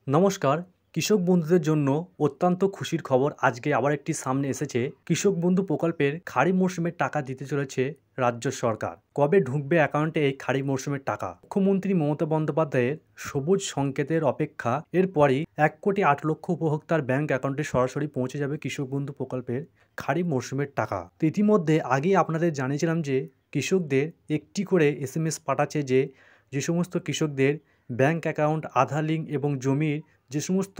নমস্কার। কৃষক বন্ধুদের জন্য অত্যন্ত খুশির খবর আজকে আবার একটি সামনে এসেছে। কৃষক বন্ধু প্রকল্পের খারিফ মরশুমের টাকা দিতে চলেছে রাজ্য সরকার। কবে ঢুকবে অ্যাকাউন্টে এই খারিফ মরশুমের টাকা? মুখ্যমন্ত্রী মমতা বন্দ্যোপাধ্যায়ের সবুজ সংকেতের অপেক্ষা। এরপরই 1,08,00,000 উপভোক্তার ব্যাংক অ্যাকাউন্টে সরাসরি পৌঁছে যাবে কৃষক বন্ধু প্রকল্পের খারিফ মরশুমের টাকা। তো ইতিমধ্যে আগেই আপনাদের জানিয়েছিলাম যে কৃষকদের একটি করে SMS পাঠাচ্ছে যে সমস্ত কৃষকদের ব্যাংক অ্যাকাউন্ট, আধার লিঙ্ক এবং জমির যে সমস্ত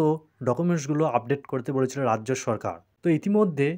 ডকুমেন্টসগুলো আপডেট করতে বলেছিল রাজ্য সরকার। তো ইতিমধ্যে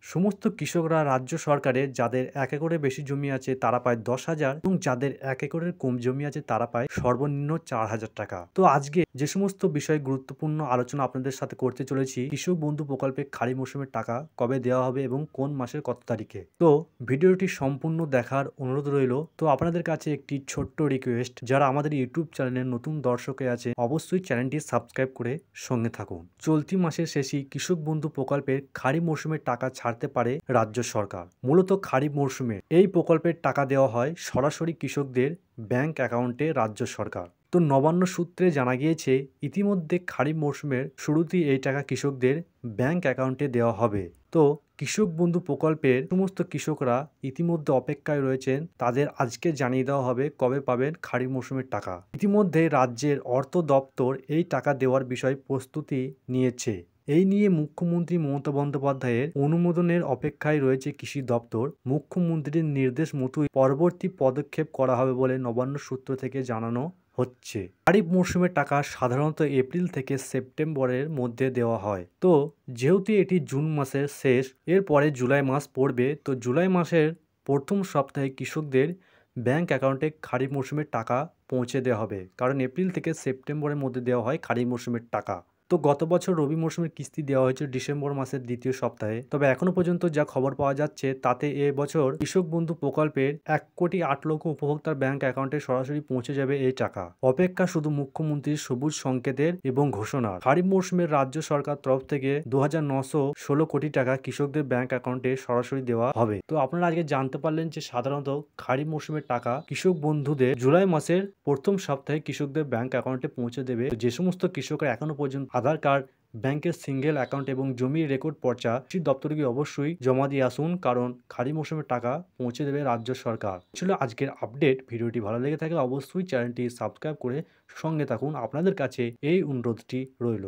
সমস্ত কৃষকরা রাজ্য সরকারে যাদের 1 একরের বেশি জমি আছে তারা পায় 10,000 এবং যাদের 1 একরের কম জমি আছে তারা পায় সর্বনিম্ন 4,000 টাকা। তো আজকে যে সমস্ত বিষয় গুরুত্বপূর্ণ আলোচনা আপনাদের সাথে করতে চলেছি, কৃষক বন্ধু প্রকল্পে খারিফ মৌসুমের টাকা কবে দেওয়া হবে এবং কোন মাসের কত তারিখে। তো ভিডিওটি সম্পূর্ণ দেখার অনুরোধ রইল। তো আপনাদের কাছে একটি ছোট্ট রিকোয়েস্ট, যারা আমাদের ইউটিউব চ্যানেলের নতুন দর্শকে আছে অবশ্যই চ্যানেলটি সাবস্ক্রাইব করে সঙ্গে থাকুন। চলতি মাসের শেষেই কৃষক বন্ধু প্রকল্পের খারিফ মরশুমের টাকা ছাড়তে পারে রাজ্য সরকার। মূলত খারিফ মরশুমে এই প্রকল্পের টাকা দেওয়া হয় সরাসরি কৃষকদের ব্যাংক অ্যাকাউন্টে রাজ্য সরকার। তো নবান্ন সূত্রে জানা গিয়েছে ইতিমধ্যে খারিফ মরশুমের শুরুতেই এই টাকা কৃষকদের ব্যাংক অ্যাকাউন্টে দেওয়া হবে। তো কৃষক বন্ধু প্রকল্পের সমস্ত কৃষকরা ইতিমধ্যে অপেক্ষায় রয়েছেন, তাদের আজকে জানিয়ে দেওয়া হবে কবে পাবেন খারিফ মৌসুমের টাকা। ইতিমধ্যে রাজ্যের অর্থ দপ্তর এই টাকা দেওয়ার বিষয়ে প্রস্তুতি নিয়েছে। এই নিয়ে মুখ্যমন্ত্রী মমতা বন্দ্যোপাধ্যায়ের অনুমোদনের অপেক্ষায় রয়েছে কৃষি দপ্তর। মুখ্যমন্ত্রীর নির্দেশ মতোই পরবর্তী পদক্ষেপ করা হবে বলে নবান্ন সূত্র থেকে জানানো হচ্ছে। খারিফ মরশুমের টাকা সাধারণত এপ্রিল থেকে সেপ্টেম্বরের মধ্যে দেওয়া হয়। তো যেহেতু এটি জুন মাসের শেষ, এরপরে জুলাই মাস পড়বে, তো জুলাই মাসের প্রথম সপ্তাহে কৃষকদের ব্যাংক অ্যাকাউন্টে খারিফ মরশুমের টাকা পৌঁছে দেওয়া হবে, কারণ এপ্রিল থেকে সেপ্টেম্বরের মধ্যে দেওয়া হয় খারিফ মরশুমের টাকা। তো গত বছর রবি মরশুমের কিস্তি দেওয়া হয়েছিল ডিসেম্বর মাসের দ্বিতীয় সপ্তাহে, তবে এখনো পর্যন্ত যা খবর পাওয়া যাচ্ছে তাতে এবছর কৃষক বন্ধু প্রকল্পের 1,08,00,000 উপভোক্তার ব্যাংক অ্যাকাউন্টে সরাসরি পৌঁছে যাবে এই টাকা। অপেক্ষা শুধু মুখ্যমন্ত্রীর সবুজ সংকেতের এবং ঘোষণার। খারিফ মরশুমের রাজ্য সরকার তরফ থেকে 2,916 কোটি টাকা কৃষকদের ব্যাংক অ্যাকাউন্টে সরাসরি দেওয়া হবে। তো আপনারা আজকে জানতে পারলেন যে সাধারণত খারিফ মরশুমের টাকা কৃষক বন্ধুদের জুলাই মাসের প্রথম সপ্তাহে কৃষকদের ব্যাংক অ্যাকাউন্টে পৌঁছে দেবে। যে সমস্ত কৃষকরা এখনো পর্যন্ত আধার কার্ড, ব্যাংকের সিঙ্গেল অ্যাকাউন্ট এবং জমির রেকর্ড পর্চা কৃষি দপ্তরে গিয়ে অবশ্যই জমা দিয়ে আসুন, কারণ খারিফ মৌসুমের টাকা পৌঁছে দেবে রাজ্য সরকার। ছিল আজকের আপডেট। ভিডিওটি ভালো লেগে থাকলে অবশ্যই চ্যানেলটি সাবস্ক্রাইব করে সঙ্গে থাকুন। আপনাদের কাছে এই অনুরোধটি রইল।